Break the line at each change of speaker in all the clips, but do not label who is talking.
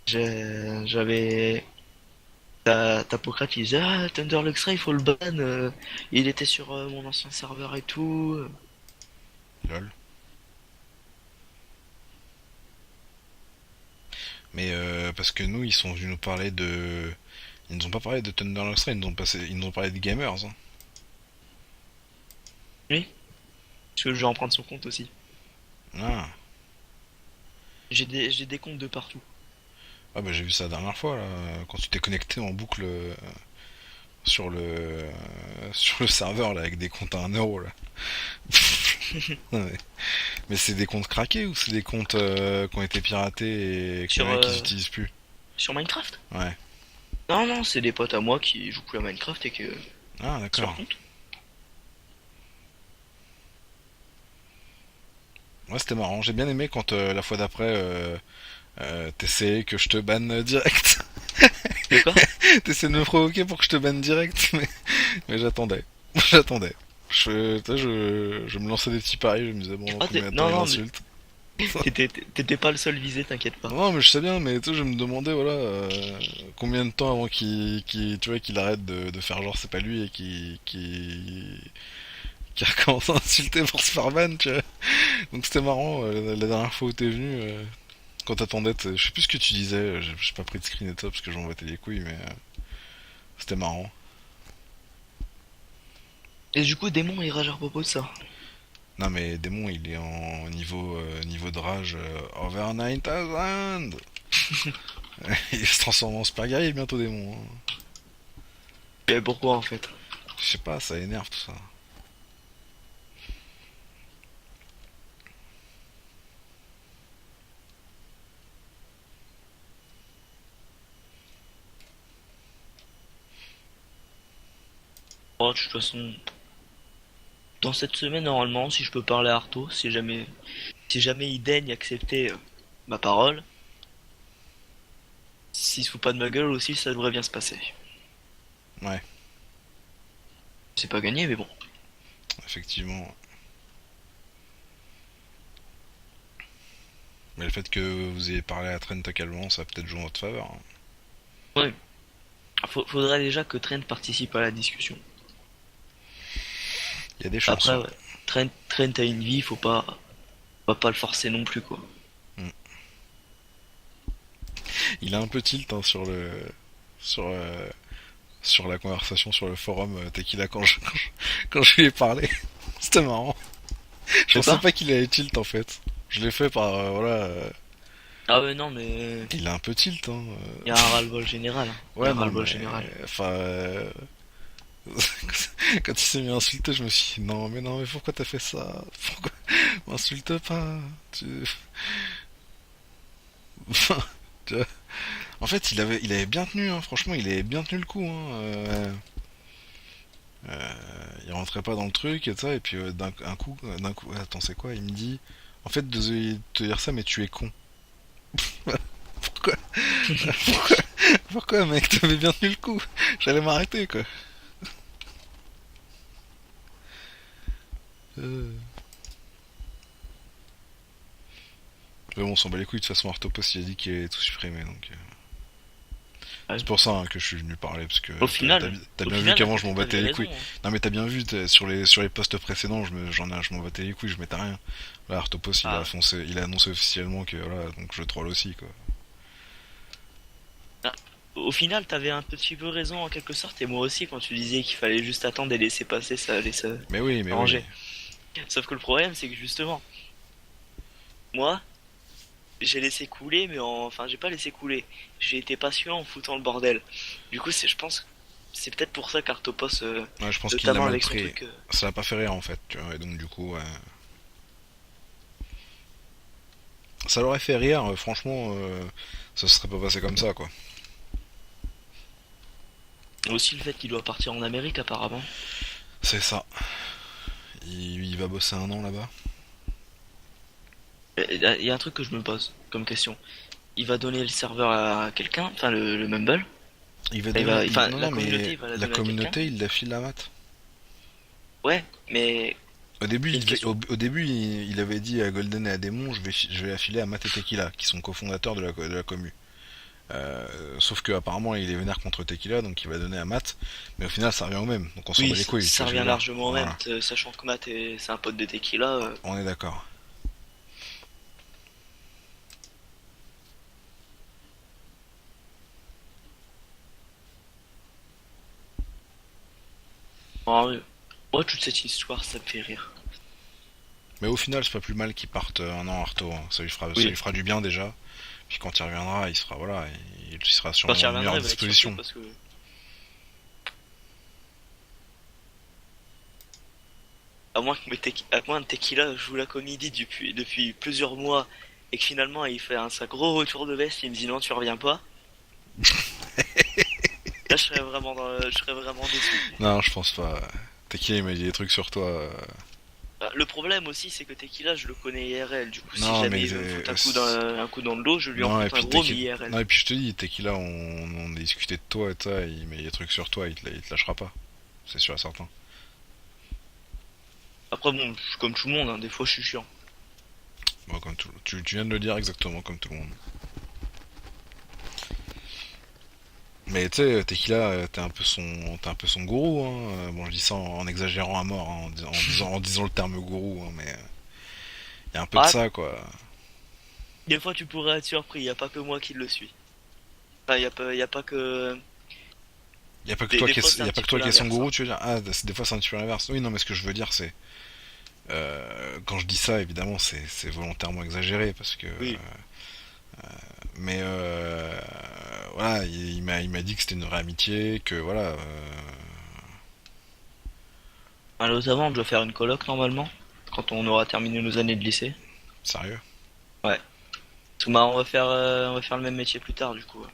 J'avais t'as Pocrate qui disait ah Thunder Luxray il faut le ban, il était sur mon ancien serveur et tout.
Lol. Mais parce que nous, ils sont venus nous parler de. Ils nous ont pas parlé de Thunder Extra, ils nous ont parlé de gamers. Hein.
Oui, parce que je vais en prendre son compte aussi.
Ah.
J'ai des comptes de partout.
Ah bah j'ai vu ça la dernière fois là, quand tu t'es connecté en boucle sur le sur le serveur là avec des comptes à 1 euro là. Ouais. Mais c'est des comptes craqués ou c'est des comptes qui ont été piratés et qu'il y
Sur
en a qui n'utilisent plus?
sur Minecraft.
Ouais.
Non non, c'est des potes à moi qui jouent plus à Minecraft et que
Ah
sur leur
d'accord.
compte.
Ouais c'était marrant. J'ai bien aimé quand la fois d'après t'essayais que je te banne direct.
De quoi?
T'essayais de me provoquer pour que je te banne direct, mais j'attendais. J'attendais. Je me lançais des petits paris, je me disais bon
Ah
combien de temps
non
il
non mais
m'insulte.
t'étais pas le seul visé, t'inquiète pas.
Non mais je sais bien, mais tu sais je me demandais voilà combien de temps avant tu vois qu'il arrête de faire genre c'est pas lui et qui recommence à insulter pour se faire ban, tu vois. Donc c'était marrant la dernière fois où t'es venu quand t'attendais, je sais plus ce que tu disais, j'ai pas pris de screen et tout parce que j'en battais les couilles, mais c'était marrant.
Et du coup Démon il rage à propos de ça.
Non mais Démon il est en niveau de rage over 9000. Il se transforme en super guerrier bientôt Démon. Hein.
Et pourquoi en fait?
Je sais pas, ça énerve tout ça.
Oh, de toute façon, dans cette semaine normalement, si je peux parler à Arto, si jamais il daigne accepter ma parole, s'il se fout pas de ma gueule aussi, ça devrait bien se passer.
Ouais,
C'est pas gagné, mais bon.
effectivement. Mais le fait que vous ayez parlé à Trent calmement, ça a peut-être joué en votre faveur. Hein.
Ouais. Faudrait déjà que Trent participe à la discussion.
Il y a des chances,
Après,
ouais.
ouais. Trent a une vie, faut pas le forcer non plus, quoi.
Mm. Il a un peu tilt hein, sur sur la conversation sur le forum Tequila quand je lui ai parlé. C'était marrant. Je
De
pensais
quoi?
pas qu'il allait tilt en fait. Je l'ai fait par voilà.
Ah ouais, non, mais
Il a un peu tilt. Hein.
il y a un ras-le-bol général. Hein. Il y a
Ouais
un
non
ras-le-bol
mais
général.
enfin quand il s'est mis à insulter, je me suis dit non mais pourquoi t'as fait ça? Pourquoi m'insulte pas? Tu... tu vois. En fait, il avait bien tenu, hein. Franchement, il avait bien tenu le coup. Hein. Il rentrait pas dans le truc et ça, et puis d'un coup, attends, c'est quoi? Il me dit, en fait, désolé de te dire ça, mais tu es con. Pourquoi? Pourquoi, pourquoi, mec? T'avais bien tenu le coup. J'allais m'arrêter, quoi. Euh... Mais bon, on s'en bat les couilles de toute façon. Artopos, il a dit qu'il allait tout supprimer, donc.
Ouais.
C'est pour ça hein, que je suis venu parler, parce que
Au final,
t'as
au
bien vu
final,
qu'avant je m'en
Artopo avait
battais les
raison.
couilles.
Hein.
Non mais t'as bien vu sur les postes précédents, je m'en battais les couilles, je mettais rien. Là, Artopos
Ah,
il a annoncé officiellement que voilà, donc je troll aussi quoi.
ah, au final, t'avais un petit peu raison en quelque sorte, et moi aussi, quand tu disais qu'il fallait juste attendre et laisser passer, ça allait
Mais oui,
s'arranger. Sauf que le problème, c'est que justement, moi, j'ai laissé couler, enfin, j'ai pas laissé couler. J'ai été patient en foutant le bordel. Du coup, je pense, c'est peut-être pour ça qu'Artopos,
ouais, je pense qu'il l'a
notamment
mal
avec son
pris.
truc.
Ça l'a pas fait rire en fait, tu vois, et donc du coup, ça l'aurait fait rire, franchement, ça se serait pas passé comme ça quoi.
Aussi le fait qu'il doit partir en Amérique, apparemment.
C'est ça. Il va bosser 1 an là-bas.
Il y a un truc que je me pose comme question. Il va donner le serveur à quelqu'un, enfin le Mumble.
Il va donner,
Enfin,
non
la
non
communauté,
mais
il va la
la
donner à quelqu'un.
communauté, il la file la mat.
Ouais, mais
Au début,
C'est une question.
au début, il avait dit à Golden et à Démon, je vais affiler à Matt et Tequila, qui sont cofondateurs de la commu. Sauf que apparemment, il est vénère contre Tequila, donc il va donner à Matt. Mais au final, ça revient au même. Donc on s'en
Oui,
bat les couilles, tu
ça
vois ce que je
revient
veux dire.
largement au même,
Voilà,
sachant que Matt c'est un pote de Tequila.
on est d'accord.
Ah, ouais. Moi, toute cette histoire, ça me fait rire.
Mais au final, c'est pas plus mal qu'il parte un an en Arto, hein. Ça lui
Oui.
fera du bien déjà. Puis quand il reviendra, il sera voilà, il sera sûrement
Quand il
dans de meilleures
reviendra, il va être surpris
dispositions.
parce que. À moins que Tequila joue la comédie depuis plusieurs mois et que finalement il fait un gros retour de veste, il me dit non, tu reviens pas. Là, je serais vraiment déçu.
Non, je pense pas. Tequila, il m'a dit des trucs sur toi.
Le problème aussi, c'est que Tequila, je le connais IRL. Du coup, si
Non,
jamais
mais
il veut me foutre un coup dans le dos, je lui en
non, et
foutre un
puis
gros, mais
Tequila.
IRL.
Non, et puis je te dis, Tequila, on a discuté de toi et ça, il met des trucs sur toi, il te lâchera pas. C'est sûr et certain.
Après, bon, je suis comme tout le monde, hein, des fois je suis chiant.
Bon, tu viens de le dire exactement comme tout le monde. Mais tu sais, Tequila, t'es un peu son gourou, hein. Bon, je dis ça en exagérant à mort, hein, en disant le terme gourou, hein, mais y a un peu de
Ah,
ça, quoi.
des fois tu pourrais être surpris, y a pas que moi qui le suis. Enfin, y a pas que.
Y a pas que toi
Des fois, c'est
y
un
a pas
petit
que
peu
toi qui est son
l'inverse, hein.
gourou, tu veux dire? Ah, des fois c'est un petit peu l'inverse. Oui, non, mais ce que je veux dire, c'est quand je dis ça, évidemment, c'est volontairement exagéré parce que.
Oui.
Mais voilà, il m'a dit que c'était une vraie amitié, que voilà.
Notamment, on doit faire une coloc normalement, quand on aura terminé nos années de lycée.
Sérieux.
Ouais. Parce que, bah, on va faire le même métier plus tard, du coup. Ouais.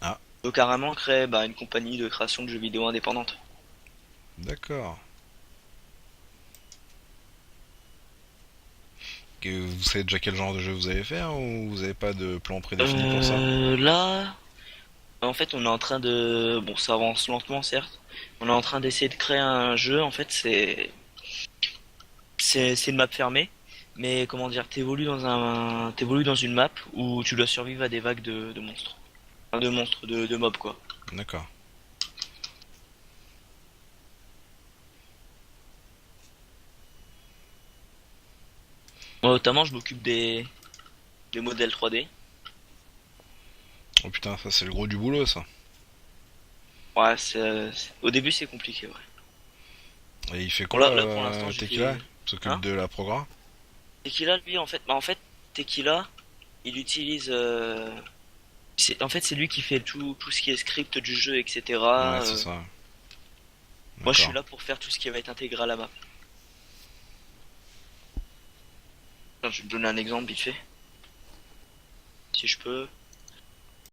Ah,
Donc, carrément créer bah, une compagnie de création de jeux vidéo indépendante.
d'accord. Que vous savez déjà quel genre de jeu vous allez faire ou vous avez pas de plan prédéfini pour ça?
Là, en fait, on est en train de. Bon, ça avance lentement, certes. On est en train d'essayer de créer un jeu. En fait, c'est une map fermée. Mais comment dire, t'évolues dans une map où tu dois survivre à des vagues de monstres. Enfin, de monstres, de mobs, quoi.
D'accord.
Moi, notamment, je m'occupe des modèles 3D.
Oh putain, ça c'est le gros du boulot, ça.
Ouais, au début, c'est compliqué, ouais.
Et il fait
Bon,
quoi,
là pour l'instant, j'ai
Tequila?
fait.
Il s'occupe
Hein?
de la progra?
Tequila, lui, en fait, Tequila, il utilise. En fait, c'est lui qui fait tout ce qui est script du jeu,
Ouais,
etc.
c'est ça.
Moi, je suis
D'accord.
là pour faire tout ce qui va être intégré à la map. Tiens, je vais te donner un exemple vite fait, si je peux.